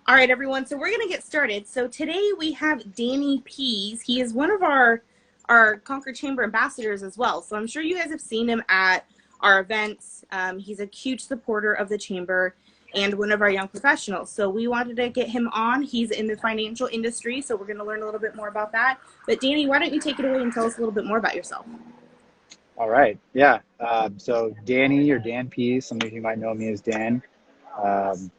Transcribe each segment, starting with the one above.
All right, everyone. So we're going to get started. So today we have Danny Pease. He is one of our Concord Chamber Ambassadors as well. So I'm sure you guys have seen him at our events. He's a huge supporter of the Chamber and one of our young professionals. So we wanted to get him on. He's in the financial industry, so we're going to learn a little bit more about that. But Danny, why don't you take it away and tell us a little bit more about yourself? All right. Yeah. So Danny or Dan Pease, some of you might know me as Dan. Um,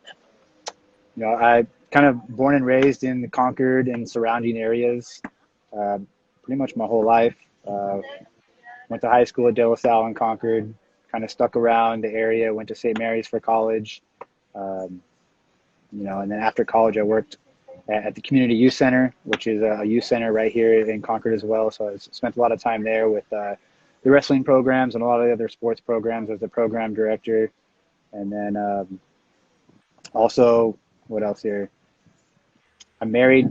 I kind of born and raised in the Concord and surrounding areas, pretty much my whole life. Went to high school at De La Salle in Concord, kind of stuck around the area, went to St. Mary's for college. Um, and then after college, I worked at the Community Youth Center, which is a youth center right here in Concord as well. So I spent a lot of time there with the wrestling programs and a lot of the other sports programs as the program director. And then also, what else here? I'm married.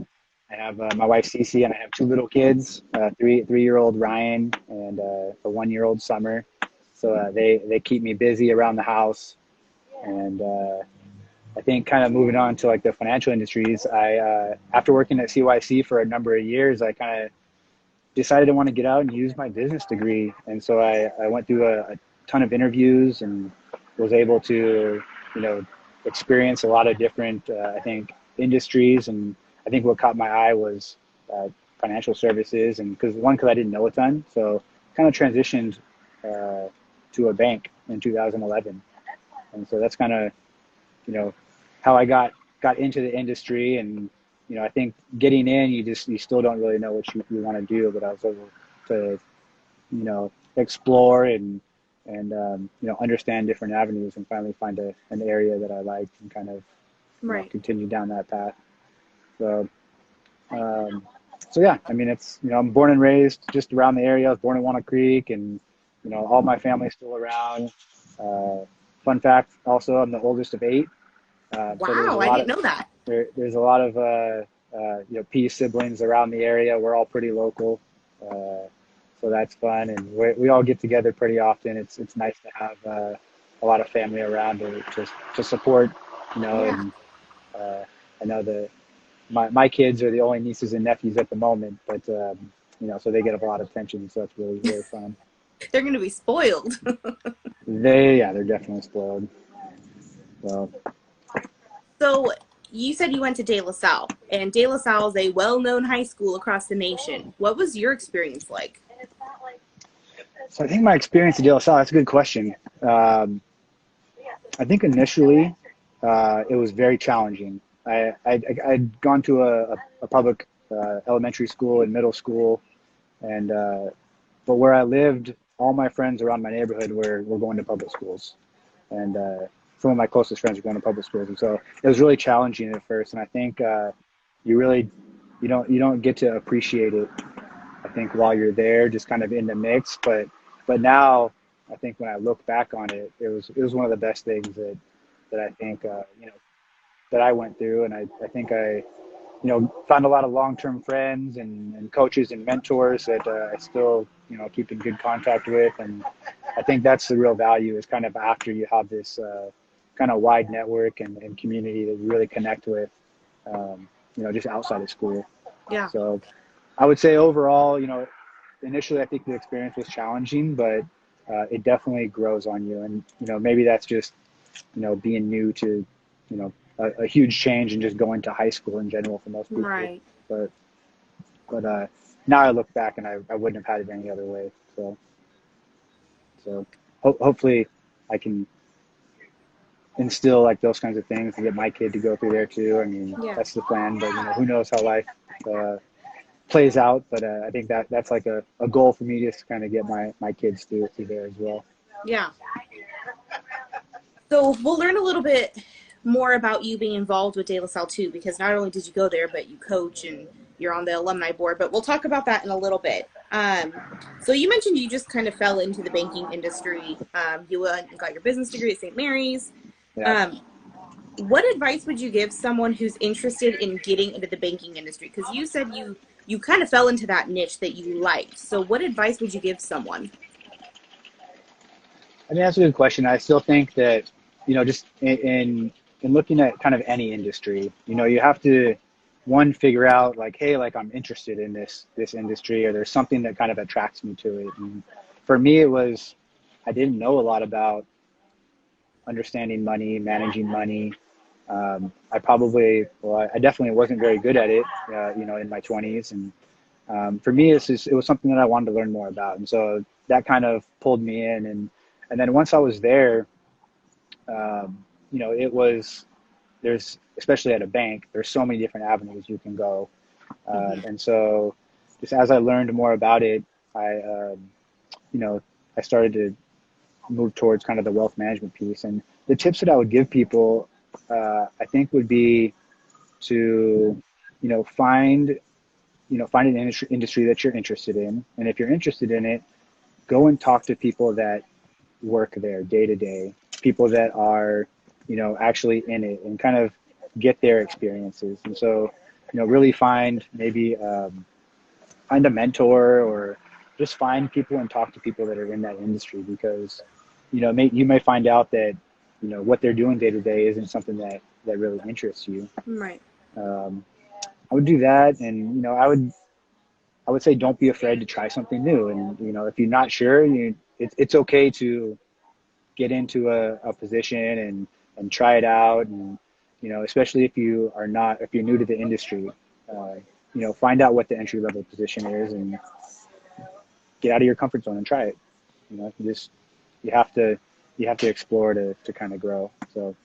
I have my wife Cece, and I have two little kids, three-year-old Ryan and a 1-year-old Summer. So they keep me busy around the house. And I think kind of moving on to like the financial industries, I after working at CYC for a number of years, I kind of decided I want to get out and use my business degree. And so I went through a ton of interviews and was able to, experience a lot of different, I think, industries. And I think what caught my eye was financial services. And because I didn't know a ton. So kind of transitioned to a bank in 2011. And so that's kind of, how I got into the industry. And I think getting in, you still don't really know what you want to do, but I was able to, explore and understand different avenues and finally find an area that I liked and kind of continue down that path. So, yeah, I mean, it's, I'm born and raised just around the area. I was born in Walnut Creek, and, all my family's still around. Fun fact, also, I'm the oldest of 8. Wow, I didn't know that. There's a lot of Pease siblings around the area. We're all pretty local, so that's fun, and we all get together pretty often. It's nice to have a lot of family around to support, Yeah. And I know my kids are the only nieces and nephews at the moment, but so they get a lot of attention, so it's really, really fun. They're going to be spoiled. They're definitely spoiled. So you said you went to De La Salle, and De La Salle is a well-known high school across the nation. What was your experience like? So I think my experience at De La Salle, that's a good question. I think initially it was very challenging. I'd gone to a public elementary school and middle school, and but where I lived, all my friends around my neighborhood were going to public schools, and some of my closest friends were going to public schools, and so it was really challenging at first. And I think you don't get to appreciate it, I think, while you're there, just kind of in the mix. But now, I think when I look back on it, it was one of the best things that I think that I went through, and I think I found a lot of long-term friends and coaches and mentors that I still keep in good contact with. And I think that's the real value, is kind of after you have this kind of wide network and community that you really connect with, just outside of school. Yeah. So I would say overall, initially I think the experience was challenging, but it definitely grows on you. And, maybe that's just, being new to, a huge change and just going to high school in general for most people. Right. But now I look back and I wouldn't have had it any other way. So hopefully I can instill like those kinds of things to get my kid to go through there too. I mean, That's the plan, but who knows how life plays out. But I think that's like a goal for me, just to kind of get my kids through there as well. Yeah. So we'll learn a little bit more about you being involved with De La Salle too, because not only did you go there, but you coach and you're on the alumni board, but we'll talk about that in a little bit. So you mentioned you just kind of fell into the banking industry. You went and got your business degree at St. Mary's. Yeah. What advice would you give someone who's interested in getting into the banking industry? Because you said you kind of fell into that niche that you liked. So what advice would you give someone? I mean, that's a good question. I still think that, just in in looking at kind of any industry, you know, you have to one figure out like, hey, like I'm interested in this industry, or there's something that kind of attracts me to it. And for me, it was I didn't know a lot about understanding money, managing money. I definitely wasn't very good at it, you know, in my 20s. And for me, it was something that I wanted to learn more about. And so that kind of pulled me in. And then once I was there, you know, especially at a bank, there's so many different avenues you can go. And so just as I learned more about it, you know, I started to move towards kind of the wealth management piece. And the tips that I would give people, I think would be to, find an industry that you're interested in. And if you're interested in it, go and talk to people that work there day to day, people that are, actually in it, and kind of get their experiences. And so, really find find a mentor, or just find people and talk to people that are in that industry, because, you may find out that, what they're doing day to day isn't something that really interests you. Right. I would do that. And, I would say, don't be afraid to try something new. And, if you're not sure, it's okay to get into a position and try it out. And, especially if you're new to the industry, find out what the entry level position is and get out of your comfort zone and try it. You have to explore to kind of grow. So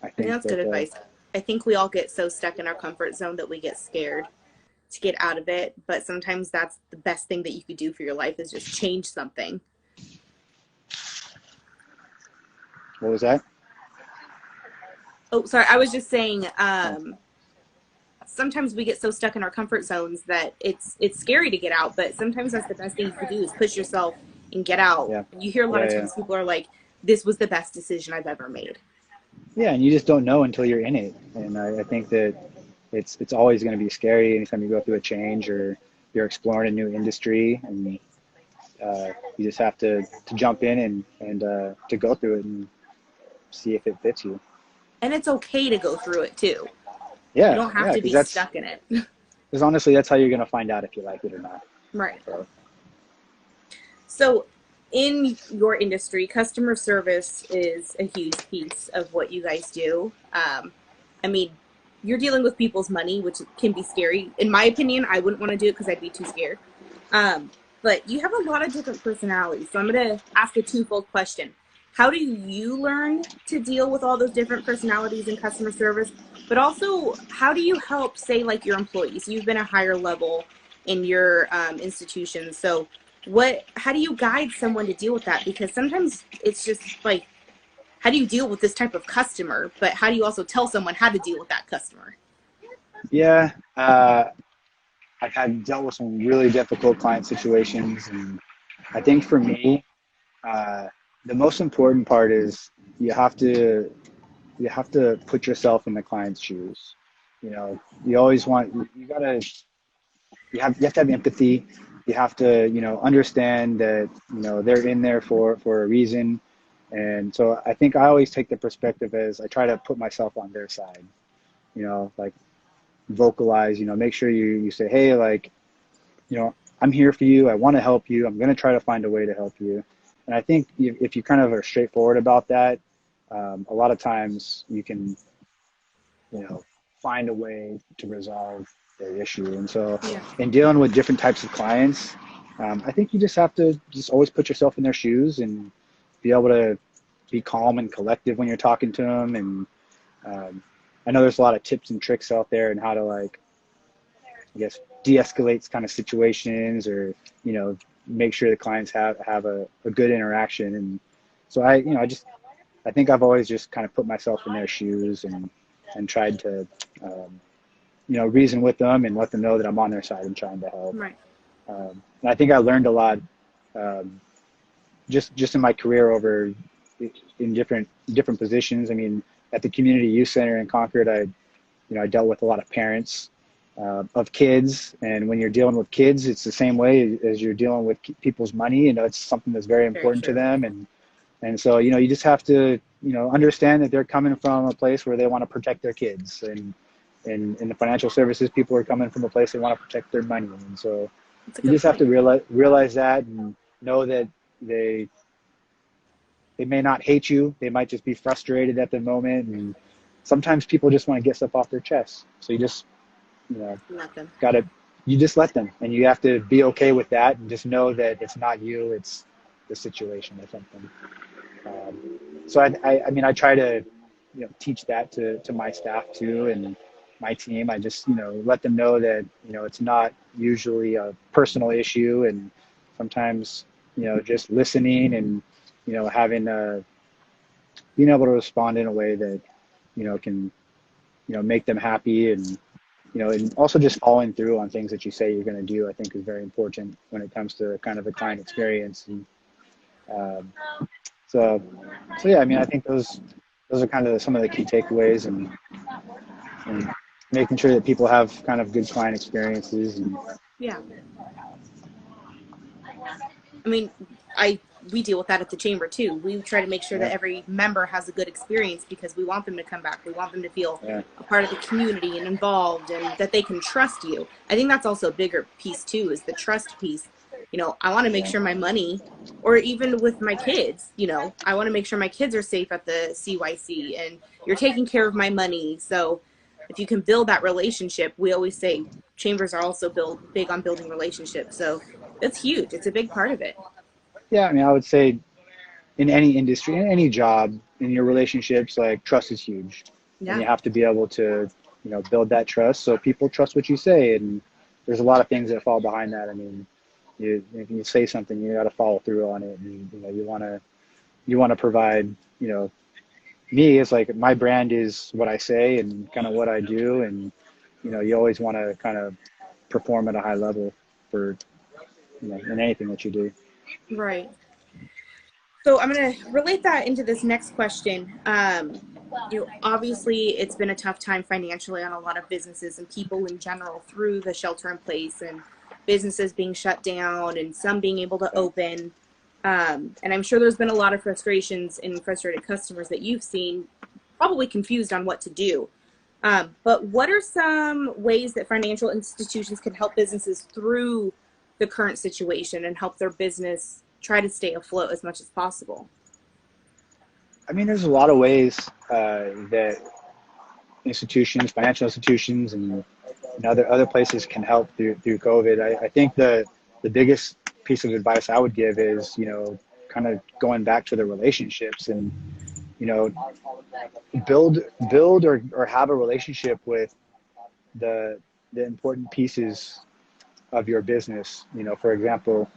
I think that's good advice. I think we all get so stuck in our comfort zone that we get scared to get out of it. But sometimes that's the best thing that you could do for your life, is just change something. What was that? Oh, sorry. I was just saying, sometimes we get so stuck in our comfort zones that it's scary to get out, but sometimes that's the best thing you can do, is push yourself and get out. Yeah. You hear a lot of times people are like, this was the best decision I've ever made. Yeah, and you just don't know until you're in it. And I think that it's always going to be scary anytime you go through a change or you're exploring a new industry, and you just have to jump in and to go through it and see if it fits you. And it's okay to go through it too. Yeah, you don't have to be stuck in it. Because honestly, that's how you're going to find out if you like it or not. Right. So in your industry, customer service is a huge piece of what you guys do. I mean, you're dealing with people's money, which can be scary. In my opinion, I wouldn't want to do it because I'd be too scared. But you have a lot of different personalities. So I'm going to ask a twofold question. How do you learn to deal with all those different personalities in customer service? But also, how do you help, say, like your employees? You've been a higher level in your institution. So how do you guide someone to deal with that? Because sometimes it's just like, how do you deal with this type of customer? But how do you also tell someone how to deal with that customer? Yeah. I've dealt with some really difficult client situations. And I think for me, the most important part is you have to put yourself in the client's shoes. You always you have to have empathy. You have to, understand that, they're in there for a reason. And so I think I always take the perspective as I try to put myself on their side, like vocalize, make sure you say, hey, like, I'm here for you. I want to help you. I'm going to try to find a way to help you. And I think if you kind of are straightforward about that, a lot of times you can, find a way to resolve their issue. And so in dealing with different types of clients, I think you just have to just always put yourself in their shoes and be able to be calm and collective when you're talking to them. And I know there's a lot of tips and tricks out there and how to, like, I guess, de-escalate kind of situations, or, make sure the clients have a good interaction. And so I think I've always just kind of put myself in their shoes and tried to, reason with them and let them know that I'm on their side and trying to help. Right. And I think I learned a lot, just in my career over in different positions. I mean, at the community youth center in Concord, I dealt with a lot of parents of kids, and when you're dealing with kids, it's the same way as you're dealing with people's money. It's something that's very important to them. And And so, you know, you just have to, you know, understand that they're coming from a place where they want to protect their kids. And in the financial services, people are coming from a place they want to protect their money. And so That's a you good just have to point. realize that and know that they they may not hate you. They might just be frustrated at the moment. And sometimes people just want to get stuff off their chest. So you just, you know, Love them. gotta, you just let them, and you have to be okay with that and just know that it's not you, it's the situation or something. So I mean, I try to, you know, teach that to my staff too, and my team. I just, you know, let them know that, you know, it's not usually a personal issue, and sometimes, you know, just listening and, you know, having being able to respond in a way that, you know, can, you know, make them happy. And you know, and also just following through on things that you say you're going to do, I think is very important when it comes to kind of the client experience. And um, so, so yeah, I mean, I think those are kind of some of the key takeaways, and making sure that people have kind of good client experiences. And Yeah. I mean, I we deal with that at the chamber too. We try to make sure yeah, that every member has a good experience because we want them to come back. We want them to feel yeah, a part of the community and involved and that they can trust you. I think that's also a bigger piece too, is the trust piece. You know, I want to make yeah, sure my money, or even with my kids, you know, I want to make sure my kids are safe at the CYC and you're taking care of my money. So if you can build that relationship, we always say chambers are also big on building relationships. So it's huge. It's a big part of it. yeah. I mean, I would say in any industry, in any job, in your relationships, like trust is huge, and Yeah. you have to be able to, you know, build that trust so people trust what you say. And there's a lot of things that fall behind that. I mean, if you say something, you got to follow through on it, and you know, you want to provide, you know, me, it's like my brand is what I say and kind of what I do. And you know, you always want to kind of perform at a high level for, you know, in anything that you do. Right. So I'm going to relate that into this next question. You know, obviously, it's been a tough time financially on a lot of businesses and people in general through the shelter in place and businesses being shut down and some being able to open. And I'm sure there's been a lot of frustrations and frustrated customers that you've seen, probably confused on what to do. But what are some ways that financial institutions can help businesses through the current situation and help their business try to stay afloat as much as possible? I mean, there's a lot of ways that institutions, financial institutions, and other places can help through COVID. I think the biggest piece of advice I would give is, you know, kind of going back to the relationships, and you know, build or have a relationship with the important pieces of your business. You know, for example,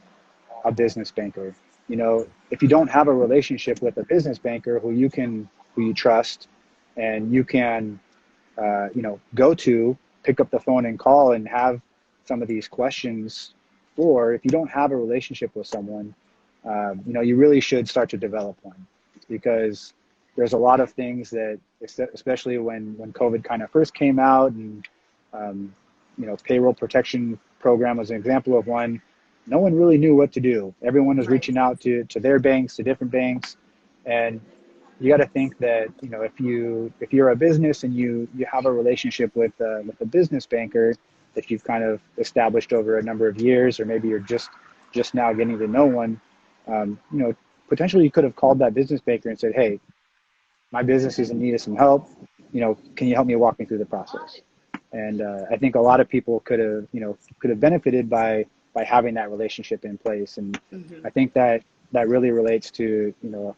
a business banker. You know, if you don't have a relationship with a business banker who you trust, and you can, you know, go to, pick up the phone and call and have some of these questions for, if you don't have a relationship with someone, you know, you really should start to develop one, because there's a lot of things that, especially when COVID kind of first came out, and you know, payroll protection program was an example of one. No one really knew what to do. Everyone was Right. reaching out to their banks, to different banks, and you got to think that, you know, if you're a business and you have a relationship with a business banker that you've kind of established over a number of years, or maybe you're just now getting to know one, you know, potentially you could have called that business banker and said, hey, my business is in need of some help. You know, can you help me walk me through the process? And I think a lot of people could have benefited by having that relationship in place. And Hmm. I think that that really relates to, you know,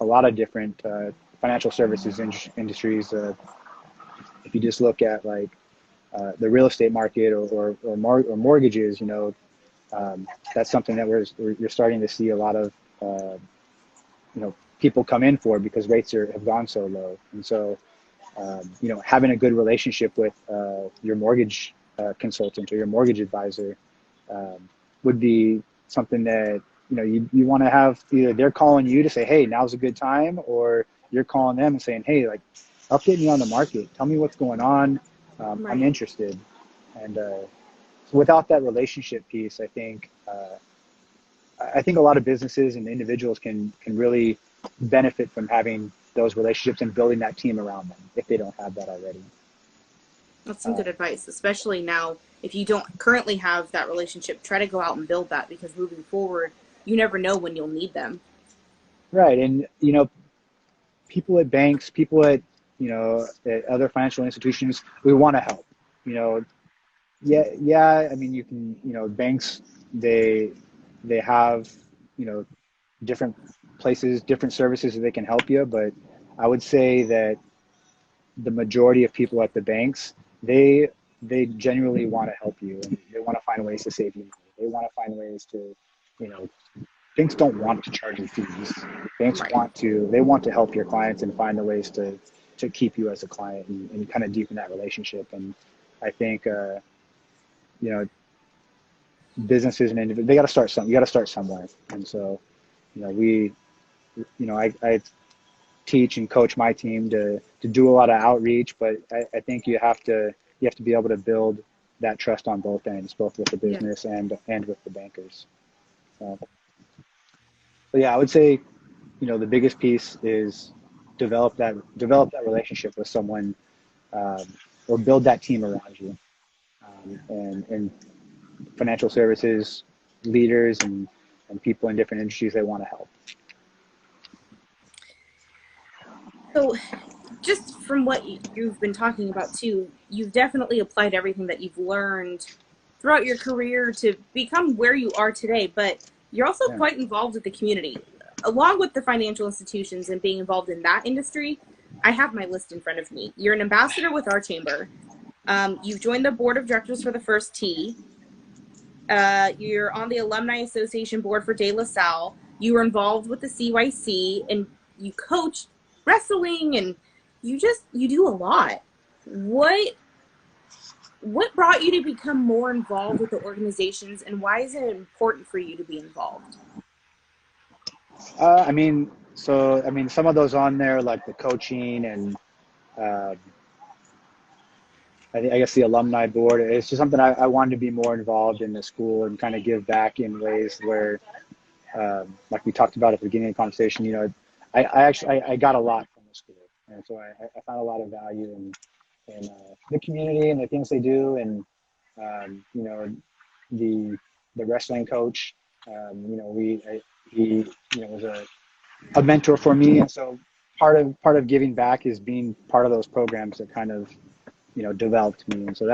a lot of different financial services industries. If you just look at like the real estate market, or mortgages, you know, that's something that you're starting to see a lot of, you know, people come in for, because rates have gone so low. And so, you know, having a good relationship with your mortgage consultant or your mortgage advisor would be something that, you know, you want to have. Either they're calling you to say, hey, now's a good time, or you're calling them and saying, hey, like, help get me on the market. Tell me what's going on. I'm Right. interested. And so without that relationship piece, I think a lot of businesses and individuals can really benefit from having those relationships and building that team around them if they don't have that already. That's some good advice, especially now if you don't currently have that relationship, try to go out and build that, because moving forward, you never know when you'll need them. Right. And, you know, people at banks, people at, you know, at other financial institutions, we want to help, you know. Yeah. I mean, you can, you know, banks, they have, you know, different places, different services that they can help you. But I would say that the majority of people at the banks, they genuinely want to help you, and they want to find ways to save you money. They want to find ways to, you know, banks don't want to charge you fees. Banks Right. they want to help your clients and find the ways to keep you as a client, and kind of deepen that relationship. And I think, you know, businesses and individuals, they got to start some. You got to start somewhere. And so, you know, I teach and coach my team to do a lot of outreach, but I think you have to be able to build that trust on both ends, both with the Yeah. business and with the bankers. So, but yeah, I would say, you know, the biggest piece is develop that relationship with someone, or build that team around you, and financial services leaders and people in different industries that want to help. So just from what you've been talking about too, you've definitely applied everything that you've learned throughout your career to become where you are today, but you're also Yeah. quite involved with the community. Along with the financial institutions and being involved in that industry, I have my list in front of me. You're an ambassador with our chamber. You've joined the board of directors for the First Tee. You're on the Alumni Association board for De La Salle. You were involved with the CYC, and you coached wrestling, and you do a lot. What brought you to become more involved with the organizations, and why is it important for you to be involved? I mean, some of those on there, like the coaching and, uh, I guess the alumni board, it's just something I wanted to be more involved in the school and kind of give back in ways where, like we talked about at the beginning of the conversation, you know, I got a lot from the school. And so I found a lot of value in the community and the things they do. And, you know, the wrestling coach, you know, he, you know, was a mentor for me. And so part of giving back is being part of those programs that kind of, you know, developed me. And so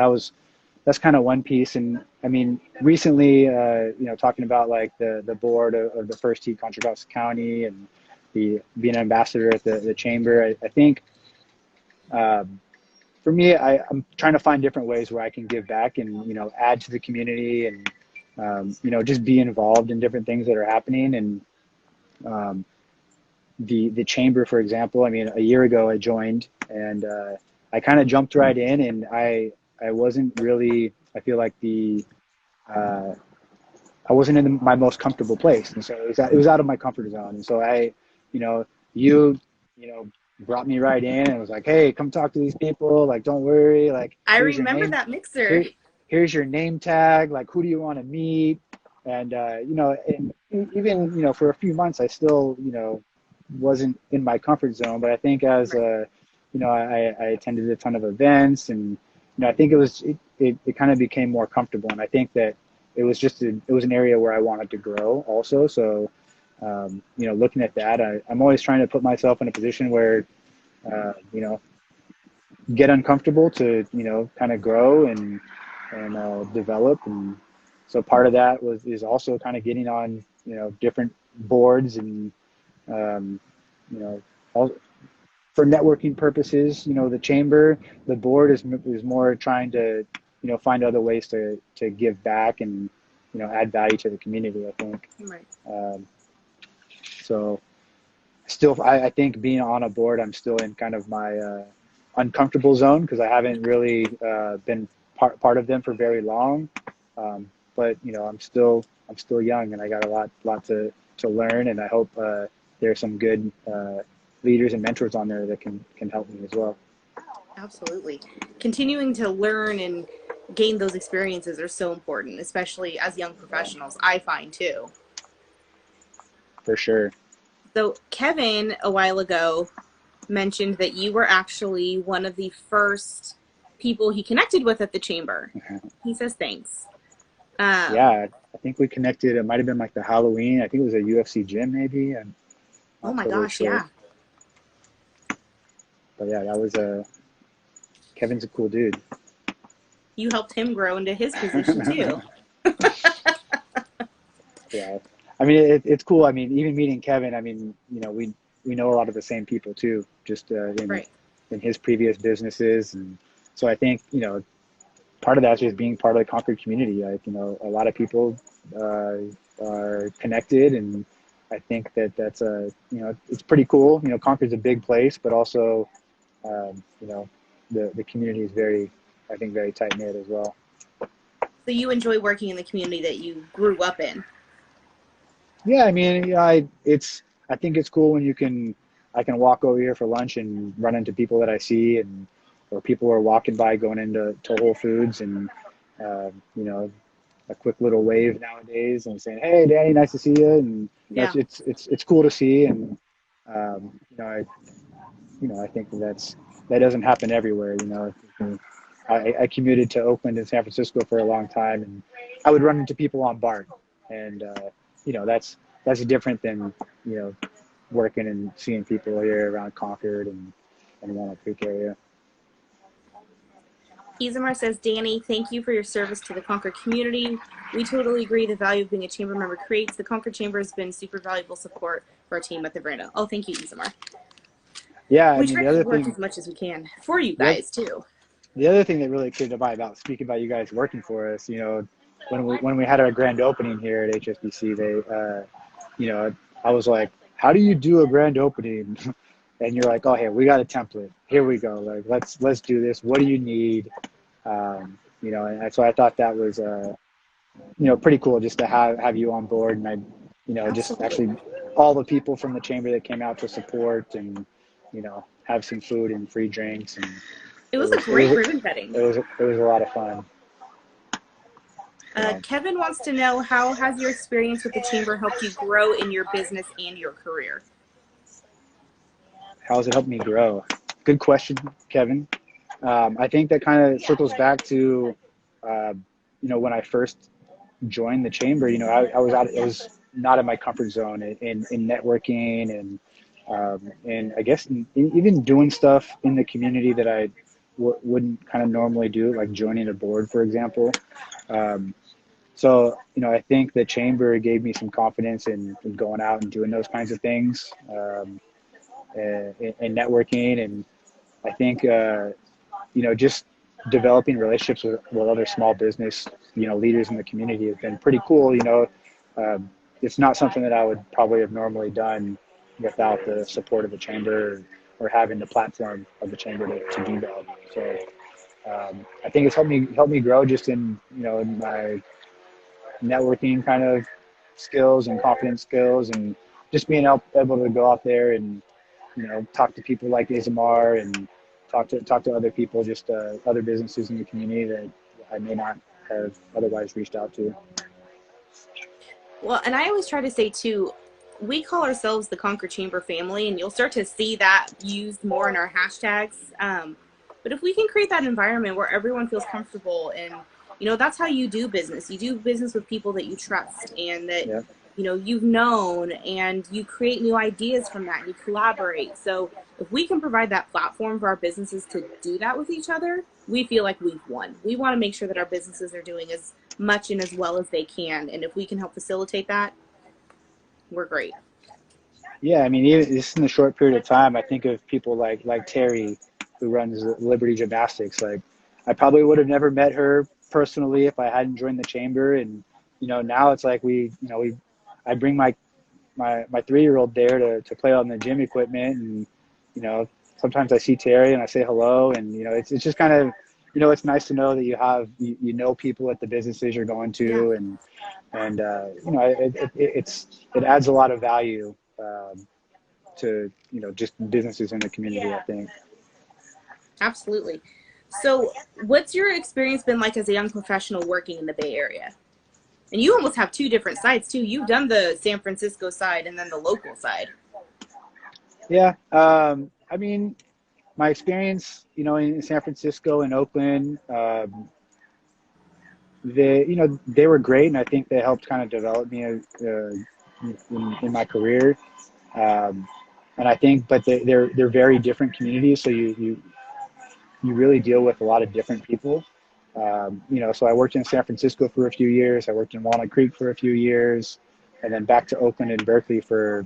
that's kind of one piece. And I mean, recently, you know, talking about like the board of the First Tee Contra County and being an ambassador at the chamber, I think, for me, I'm trying to find different ways where I can give back and, you know, add to the community and, you know, just be involved in different things that are happening. And, the chamber, for example, I mean, a year ago I joined, and I kind of jumped right in, and I wasn't really, I feel like I wasn't in my most comfortable place. And so it was out of my comfort zone. And so you know, you know, brought me right in and was like, hey, come talk to these people. Like, don't worry. Like, I here's your remember name. that mixer. Here's your name tag. Like, who do you want to meet? And, you know, and even, you know, for a few months, I still, you know, wasn't in my comfort zone. But I think as, Right. you know, I attended a ton of events, and, you know, I think it kind of became more comfortable. And I think that it was it was an area where I wanted to grow also. So, you know, looking at that, I'm always trying to put myself in a position where, you know, get uncomfortable to, you know, kind of grow and develop. And so part of that is also kind of getting on, you know, different boards and, you know, all, for networking purposes. You know, the board is more trying to, you know, find other ways to give back and, you know, add value to the community, I think. Right. So still, I think being on a board, I'm still in kind of my uncomfortable zone because I haven't really been part of them for very long. But you know, I'm still young, and I got a lot to learn, and I hope there's some good leaders and mentors on there that can help me as well. Absolutely. Continuing to learn and gain those experiences are so important, especially as young Yeah, professionals, I find too. for sure. So Kevin, a while ago, mentioned that you were actually one of the first people he connected with at the chamber. He says thanks. Yeah, I think we connected. It might have been like the Halloween. I think it was a UFC gym, maybe. I'm Oh not my totally gosh, sure. yeah. But yeah, that was a Kevin's a cool dude. You helped him grow into his position too. Yeah, I mean it's cool. I mean, even meeting Kevin, I mean, we know a lot of the same people too, just Right. in his previous businesses, and so I think part of that's just being part of the Concord community. Like a lot of people are connected, and I think that's it's pretty cool. Concord's a big place, but also the community is I think very tight knit as well. So you enjoy working in the community that you grew up in. Yeah, I mean, I think it's cool when I can walk over here for lunch and run into people that I see, or people are walking by going into Whole Foods, and a quick little wave nowadays and saying, "Hey, Danny, nice to see you," and Yeah. it's cool to see, and I think that doesn't happen everywhere. I commuted to Oakland and San Francisco for a long time, and I would run into people on BART, and that's different than working and seeing people here around Concord and Walnut Creek area. Isamar says, Danny, thank you for your service to the Concord community. We totally agree the value of being a chamber member creates. The Concord Chamber has been super valuable support for our team at the Veranda. Oh, thank you, Isamar. Yeah, I We mean try to work as much as we can for you guys too. the other thing that really came to mind about speaking about you guys working for us, when we had our grand opening here at HSBC, I was like, how do you do a grand opening? And you're like, oh, hey, we got a template. Here we go. Like, let's do this. What do you need? And so I thought that was, pretty cool just to have you on board. And just Absolutely. actually all the people from the chamber that came out to support and, have some food and free drinks. And It was a great ribbon cutting. it was a lot of fun. Kevin wants to know, how has your experience with the chamber helped you grow in your business and your career? How has it helped me grow? Good question, Kevin. I think that kind of circles back to, when I first joined the chamber. I was not in my comfort zone in networking and I guess even doing stuff in the community that I wouldn't kind of normally do, like joining a board, for example. So, I think the chamber gave me some confidence in going out and doing those kinds of things. And networking, and I think just developing relationships with other small business leaders in the community has been pretty cool. It's not something that I would probably have normally done without the support of the chamber or having the platform of the chamber to do that. So I think it's helped me grow just in in my networking kind of skills and confidence skills, and just being able to go out there and talk to people like Isamar and talk to other people, just other businesses in the community that I may not have otherwise reached out to. Well, and I always try to say too, we call ourselves the Concord Chamber family, and you'll start to see that used more in our hashtags. But if we can create that environment where everyone feels comfortable, and that's how you do business. You do business with people that you trust and that Yeah. You've known, and you create new ideas from that, and you collaborate. So if we can provide that platform for our businesses to do that with each other, we feel like we've won. We want to make sure that our businesses are doing as much and as well as they can, and if we can help facilitate that, we're great. Yeah, I mean, even just in the short period of time, I think of people like Terry, who runs Liberty Gymnastics. Like, I probably would have never met her personally if I hadn't joined the chamber. And now it's like I bring my 3-year-old there to play on the gym equipment, and sometimes I see Terry and I say hello, and it's just kind of it's nice to know that you have people at the businesses you're going to. Yeah. And it adds a lot of value to just businesses in the community, I think. Absolutely. So what's your experience been like as a young professional working in the Bay Area? And you almost have two different sides too. You've done the San Francisco side and then the local side. Yeah. I mean, my experience, in San Francisco and Oakland, they were great, and I think they helped kind of develop me in my career. Um, and I think, but they're very different communities, so you really deal with a lot of different people. So I worked in San Francisco for a few years. I worked in Walnut Creek for a few years, and then back to Oakland and Berkeley for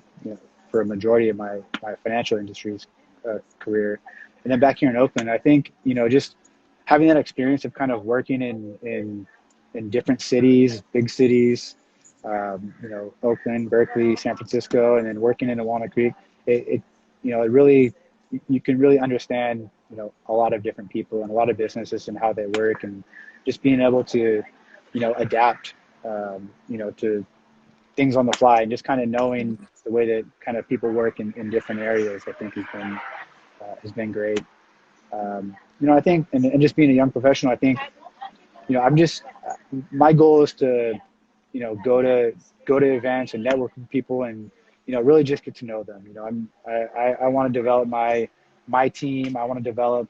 a majority of my financial industry's career. And then back here in Oakland, I think, just having that experience of kind of working in different cities, big cities, Oakland, Berkeley, San Francisco, and then working in Walnut Creek, it really, you can really understand, a lot of different people and a lot of businesses and how they work, and just being able to, adapt, to things on the fly, and just kind of knowing the way that kind of people work in different areas, I think has been great. I think, and just being a young professional, I think, I'm just, my goal is to, go to events and network with people, and, really just get to know them. I want to develop my team. I want to develop,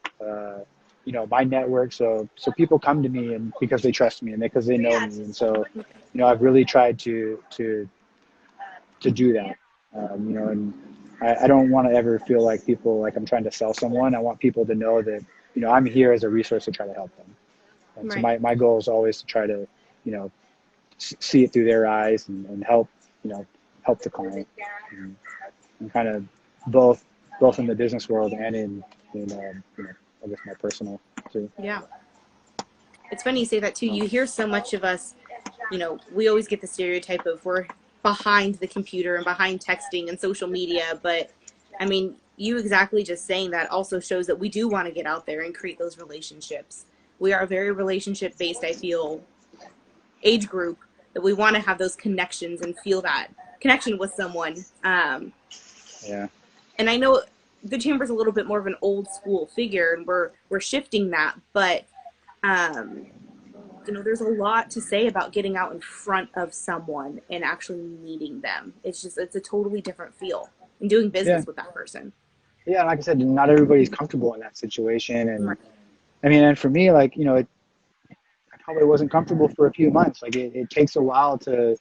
my network. So people come to me, and because they trust me and because they know me. And so, I've really tried to do that. And I don't want to ever feel like people, like I'm trying to sell someone. I want people to know that, I'm here as a resource to try to help them. And so my goal is always to try to, see it through their eyes, and help, help the client, and kind of both in the business world and in I guess my personal too. Yeah. It's funny you say that too. You hear so much of us, we always get the stereotype of we're behind the computer and behind texting and social media. But I mean, you exactly just saying that also shows that we do want to get out there and create those relationships. We are a very relationship based, I feel, age group, that we want to have those connections and feel that connection with someone. Yeah. And I know the chamber's a little bit more of an old school figure, and we're shifting that, but there's a lot to say about getting out in front of someone and actually meeting them. It's a totally different feel, and doing business with that person. Yeah, like I said, not everybody's comfortable in that situation, and Right. I mean, and for me, like, I probably wasn't comfortable for a few months. Like it takes a while to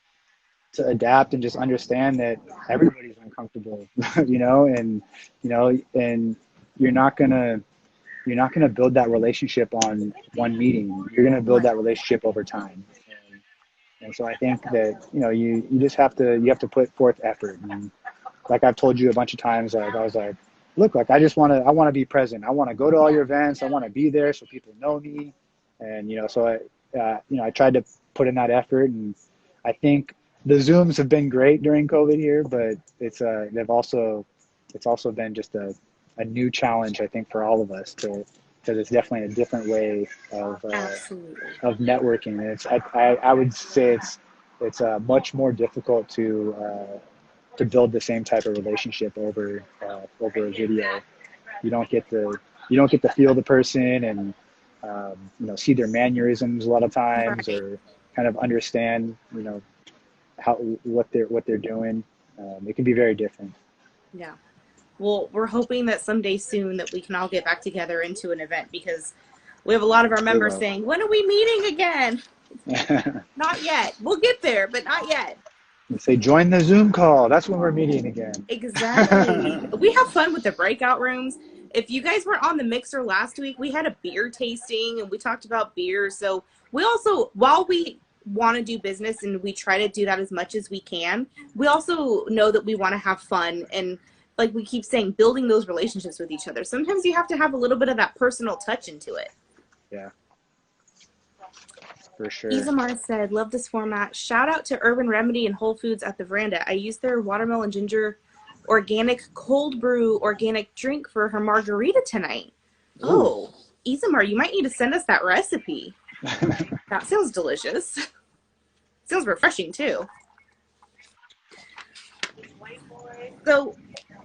adapt and just understand that everybody's uncomfortable, and you're not gonna build that relationship on one meeting. You're gonna build Right. that relationship over time. And so I think that, you just have to put forth effort. And like I've told you a bunch of times, like I was like, look, like I want to be present. I want to go to all your events. I want to be there so people know me. And, so I tried to put in that effort, and I think the Zooms have been great during COVID here, but it's also been just a new challenge, I think, for all of us, because it's definitely a different way of networking. And I would say it's much more difficult to build the same type of relationship over a video. You don't get to feel the person, and see their mannerisms a lot of times, Right. or kind of understand what they're doing. It can be very different. Yeah. Well, we're hoping that someday soon that we can all get back together into an event, because we have a lot of our Sure members will. saying, when are we meeting again? Not yet. We'll get there, but not yet. Say join the Zoom call. That's when we're meeting again. Exactly. We have fun with the breakout rooms. If you guys were on the mixer last week, we had a beer tasting and we talked about beer. So we also, while we want to do business and we try to do that as much as we can, we also know that we want to have fun, and like we keep saying, building those relationships with each other. Sometimes you have to have a little bit of that personal touch into it. Yeah, for sure. Isamar said, love this format. Shout out to Urban Remedy and Whole Foods at the Veranda. I used their watermelon ginger organic cold brew organic drink for her margarita tonight. Ooh. Oh, Isamar, you might need to send us that recipe. That sounds delicious. Sounds refreshing too. So,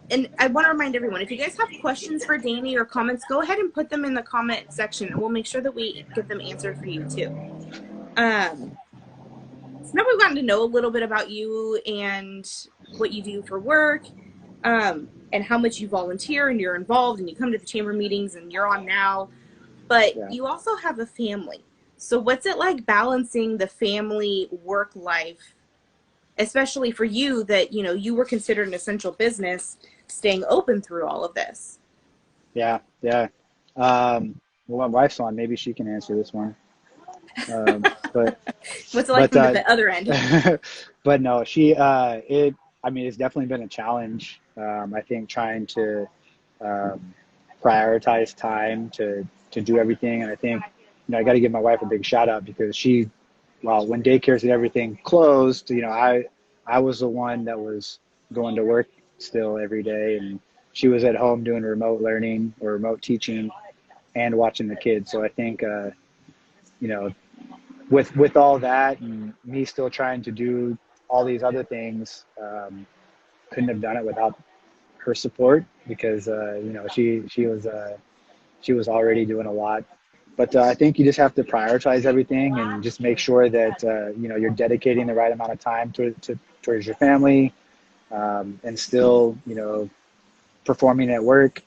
and I want to remind everyone, if you guys have questions for Danny or comments, go ahead and put them in the comment section, and we'll make sure that we get them answered for you too. So now we've gotten to know a little bit about you and what you do for work. and how much you volunteer and you're involved and you come to the chamber meetings and you're on now, but Yeah. you also have a family. So what's it like balancing the family work life, especially for you that, you know, you were considered an essential business staying open through all of this? Yeah. Yeah. Well, my wife's on. Maybe she can answer this one. Um, but What's it like but from the other end? but no, I mean, it's definitely been a challenge. I think trying to um, prioritize time to do everything, and I think I got to give my wife a big shout out because well, when daycares and everything closed, I was the one that was going to work still every day, and she was at home doing remote learning or remote teaching and watching the kids. So I think you know with all that and me still trying to do all these other things, couldn't have done it without her support because she was already doing a lot. But I think you just have to prioritize everything and just make sure that you're dedicating the right amount of time towards your family, and still performing at work,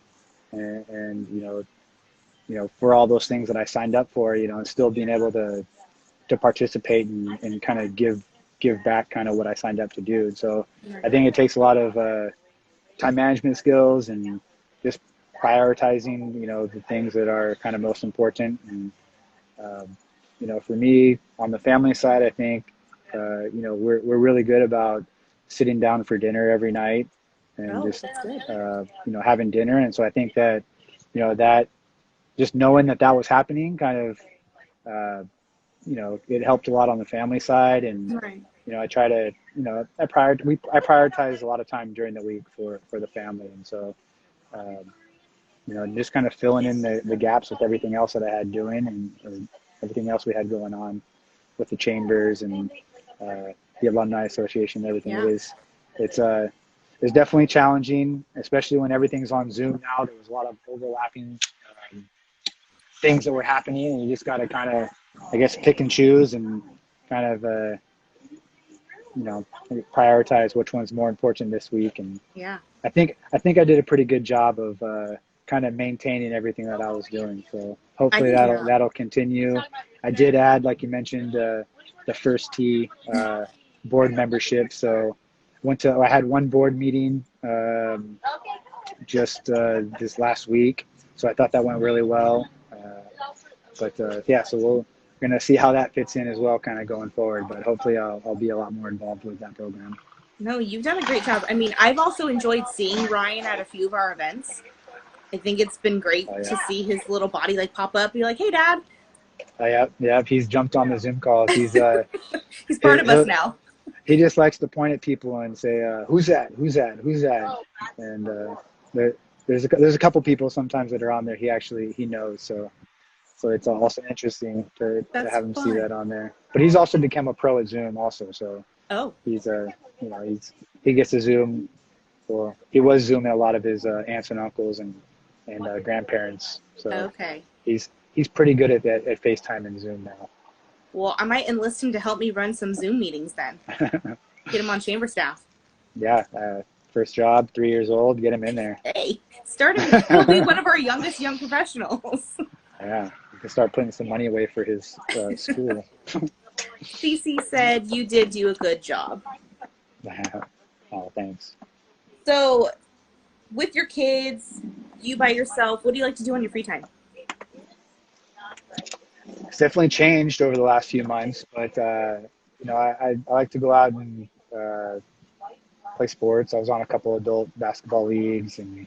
and for all those things that I signed up for, and still being able to participate and kind of give back kind of what I signed up to do. And so I think it takes a lot of time management skills and just prioritizing, the things that are kind of most important. And for me on the family side, I think we're really good about sitting down for dinner every night and Oh, just that's good. having dinner. And so I think that that just knowing that was happening kind of it helped a lot on the family side. And Right. I try to I prioritize a lot of time during the week for the family. And so just kind of filling in the gaps with everything else that I had doing, and or everything else we had going on with the chambers and the alumni association and everything. Yeah. It's definitely challenging, especially when everything's on Zoom now. There was a lot of overlapping things that were happening, and you just got to kind of, I guess, pick and choose and kind of prioritize which one's more important this week. And Yeah. I think I did a pretty good job of kind of maintaining everything that I was doing. So I hopefully think you that'll continue. I did add, like you mentioned, the First Tee board membership. So I had one board meeting just this last week. So I thought that went really well. So we're gonna see how that fits in as well, kind of going forward. But hopefully I'll be a lot more involved with that program. No, you've done a great job. I mean, I've also enjoyed seeing Ryan at a few of our events. I think it's been great Oh, yeah. to see his little body like pop up, be like, "Hey, Dad." Yeah. He's jumped on the Zoom calls. He's He's part of us now. he just likes to point at people and say, "Who's that? Who's that? Who's that?" And there's a couple people sometimes that are on there. He knows. So it's also interesting to have him see that on there. But he's also become a pro at Zoom also. So Oh, he's he gets to Zoom. Well, he was Zooming a lot of his aunts and uncles and grandparents. So okay. he's pretty good at FaceTime and Zoom now. Well, I might enlist him to help me run some Zoom meetings then. Get him on chamber staff. Yeah, first job, 3 years old, get him in there. Hey, start him. He'll be one of our youngest young professionals. Yeah, you can start putting some money away for his school. CC said you did do a good job. Oh, thanks. So, with your kids, you by yourself, what do you like to do on your free time? It's definitely changed over the last few months, but I like to go out and play sports. I was on a couple adult basketball leagues, and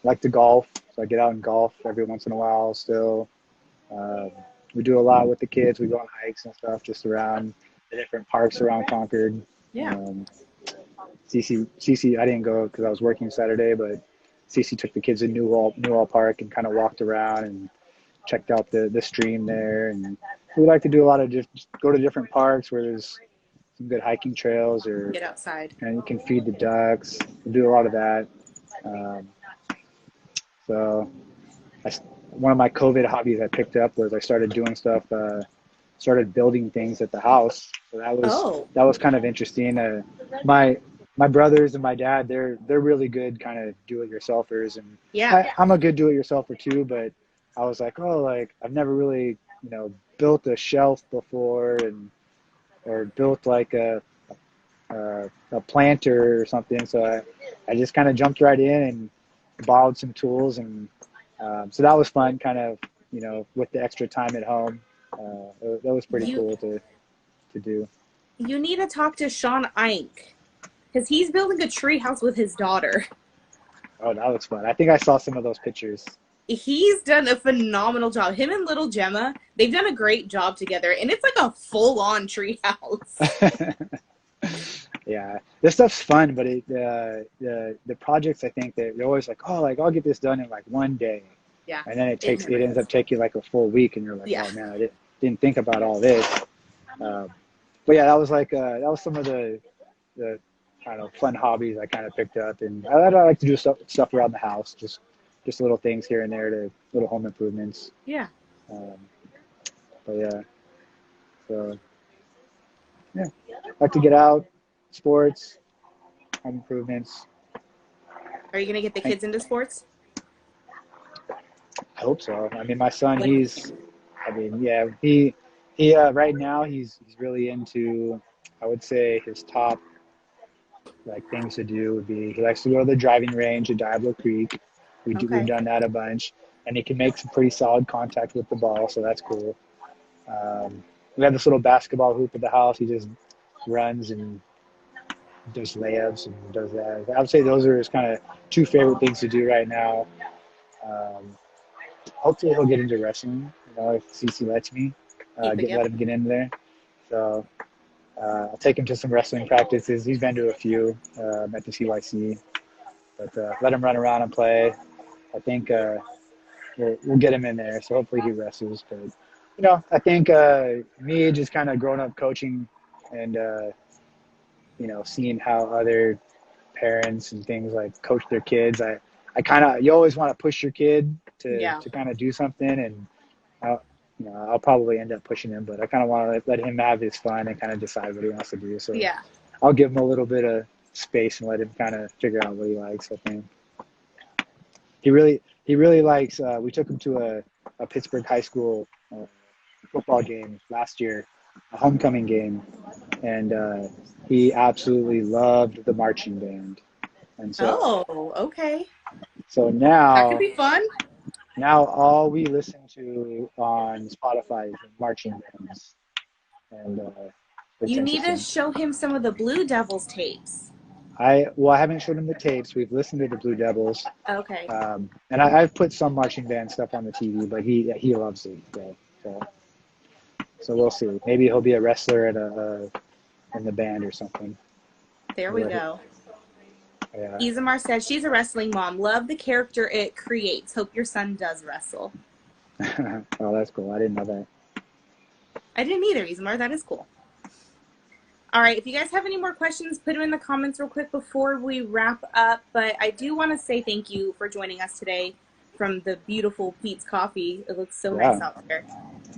like to golf. So I get out and golf every once in a while still. We do a lot with the kids. We go on hikes and stuff just around the different parks around Concord. Yeah. Cece, I didn't go because I was working Saturday, but Cece took the kids to Newhall Park and kind of walked around and checked out the stream there. And we like to do a lot of just go to different parks where there's some good hiking trails, or Get outside. and you can feed the ducks. We do a lot of that. So one of my COVID hobbies I picked up was I started doing stuff, started building things at the house. So that was kind of interesting. my brothers and my dad, they're really good kind of do-it-yourselfers, and Yeah. I'm a good do-it-yourselfer too. But I was like, oh, like I've never really, built a shelf before, and or built like a planter or something. So I just kind of jumped right in and borrowed some tools, and so that was fun. Kind of, with the extra time at home, that was pretty You cool to do. you need to talk to Sean Ike because he's building a tree house with his daughter. Oh, that was fun. I think I saw some of those pictures. He's done a phenomenal job. Him and little Gemma, they've done a great job together, and it's like a full-on tree house. Yeah, this stuff's fun, but the projects, I think that they're always like, oh, like I'll get this done in like one day, Yeah, and then it never ends is. up taking like a full week, and you're like, Yeah. oh man, I didn't think about all this. But yeah, that was like that was some of the kind of fun hobbies I kind of picked up, and I like to do stuff around the house, just little things here and there, to little home improvements. Yeah. Um, but yeah, so yeah, like to get out, sports, home improvements. Are you gonna get the kids into sports? I hope so. I mean, my son, Like, I mean, yeah, he right now he's really into, I would say his top like things to do would be he likes to go to the driving range at Diablo Creek. We've okay. done that a bunch, and he can make some pretty solid contact with the ball, so that's cool. We have this little basketball hoop at the house. He just runs and does layups and does that. I would say those are his kind of two favorite things to do right now. Um, Hopefully he'll get into wrestling, if CC lets me, Yep. let him get in there. So I'll take him to some wrestling practices. He's been to a few at the CYC, but let him run around and play. I think we'll get him in there. So hopefully he wrestles. But I think me just kind of growing up coaching and seeing how other parents and things like coach their kids. I kind of, you always want to push your kid Yeah. to kind of do something, and I'll, I'll probably end up pushing him, but I kind of want to let him have his fun and kind of decide what he wants to do. So Yeah. I'll give him a little bit of space and let him kind of figure out what he likes. I think he really likes. We took him to a Pittsburgh high school football game last year, a homecoming game, and he absolutely loved the marching band. And Oh, okay. so That could be fun. now all we listen to on Spotify is marching bands, and it's You need to interesting. show him some of the Blue Devils tapes. I haven't showed him the tapes. We've listened to the Blue Devils, Okay. and I've put some marching band stuff on the TV, but he loves it. So we'll see. Maybe he'll be a wrestler at in the band or something. There we go. Yeah. Isamar said she's a wrestling mom. Love the character it creates. Hope your son does wrestle. Oh, that's cool. I didn't know that. I didn't either, Isamar. That is cool. All right. If you guys have any more questions, put them in the comments real quick before we wrap up. But I do want to say thank you for joining us today from the beautiful Pete's Coffee. It looks so nice out there.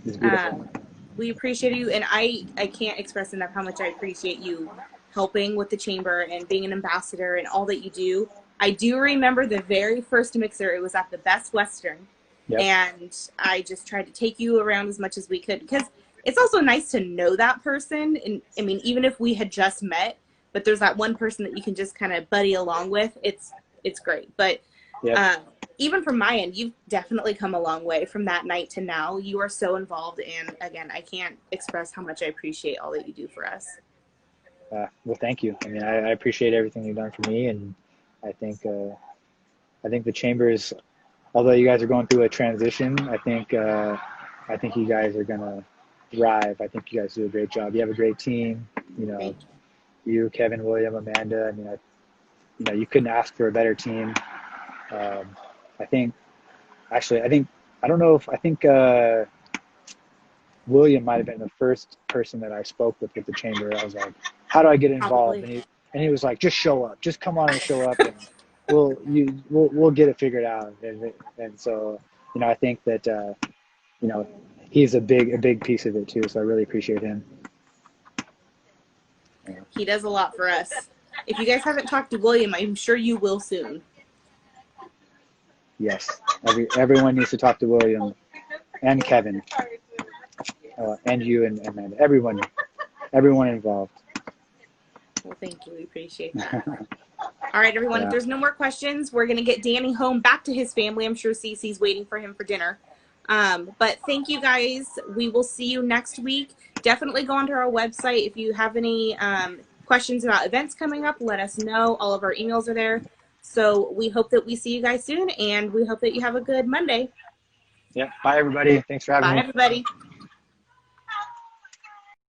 It's beautiful. We appreciate you, and I can't express enough how much I appreciate you helping with the chamber and being an ambassador and all that you do. I do remember the very first mixer. It was at the Best Western, Yep. and I just tried to take you around as much as we could because it's also nice to know that person. And I mean, even if we had just met, but there's that one person that you can just kind of buddy along with. It's great. But Yep. even from my end, you've definitely come a long way from that night to now. You are so involved, and again, I can't express how much I appreciate all that you do for us. Well, thank you. I mean, I appreciate everything you've done for me, and I think the chambers, although you guys are going through a transition, I think you guys are gonna thrive. I think you guys do a great job. You have a great team. Thank You, Kevin, William, Amanda. I mean, you couldn't ask for a better team. I think I don't know if I think William might have been the first person that I spoke with the chamber. I was like, how do I get involved? Probably. And he was like, just show up, just come on and show up, and we'll get it figured out. And so I think that he's a big piece of it too. So I really appreciate him. He does a lot for us. If you guys haven't talked to William, I'm sure you will soon. Yes, everyone needs to talk to William and Kevin, and you and Amanda. Everyone involved. Well, thank you. We appreciate that. All right, everyone. Yeah. If there's no more questions, we're going to get Danny home back to his family. I'm sure Cece's waiting for him for dinner. But thank you, guys. We will see you next week. Definitely go onto our website. If you have any questions about events coming up, let us know. All of our emails are there. So we hope that we see you guys soon, and we hope that you have a good Monday. Yeah. Bye, everybody. Thanks for having me. Bye, everybody.